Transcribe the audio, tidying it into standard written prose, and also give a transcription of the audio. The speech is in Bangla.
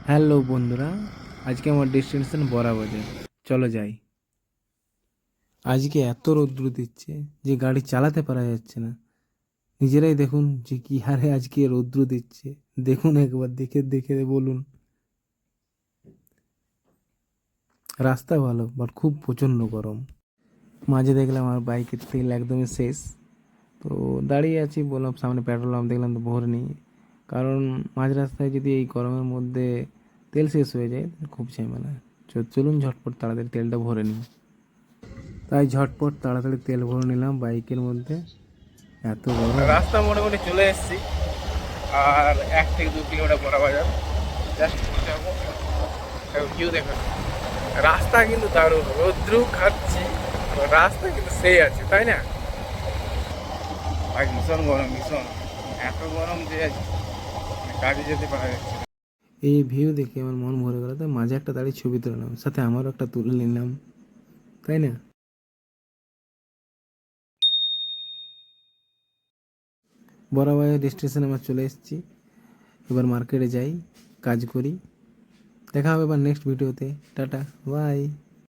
হ্যালো বন্ধুরা, আজকে আমার ডেস্টিনেশন বড়াবাজার। চলো যাই। আজকে এত রৌদ্র দিচ্ছে যে গাড়ি চালাতে পারা যাচ্ছে না। নিজেরাই দেখুন যে কি হারে আজকে রৌদ্র দিচ্ছে। দেখুন একবার, দেখে দেখে বলুন। রাস্তা ভালো বাট খুব প্রচণ্ড গরম। মাঝে দেখলাম আমার বাইকের তেল একদমই শেষ, তো দাঁড়িয়ে আছি, বললাম সামনে পেট্রোল পাম্প, দেখলাম তো ভরে নিই। কারণ মাঝ রাস্তায় যদি এই গরমের মধ্যে তেল শেষ হয়ে যায় খুব ঝামেলা। চলুন ঝটপট তাড়াতাড়ি তেলটা ভরে নিই। তাই ঝটপট তাড়াতাড়ি তেল ভরে নিলাম বাইকের মধ্যে। এত গরম, রাস্তা মোটামুটি চলে এসেছি। আর 1 থেকে 2 কিলোমিটার বড় বাজার জাস্ট পৌঁছে যাবো। ভিউ দেখুন, রাস্তা কিন্তু দারুণ, রোদ্রু খাচ্ছি, রাস্তা কিন্তু সেই আছে, তাই না? ভাই ভীষণ গরম, ভীষণ এত গরম যে কাজে যেতে পারা যাচ্ছে না। এই ভিউ দেখে আমার মন ভরে গেল, তাই মাঝে একটা দাঁড়িয়ে ছবি তুলে নিলাম, সাথে আমারও একটা তুলে নিলাম, তাই না? বড়াবাজার স্টেশনে আমরা চলে এসেছি। এবার মার্কেটে যাই, কাজ করি। দেখা হবে এবার নেক্সট ভিডিওতে। Tata, by.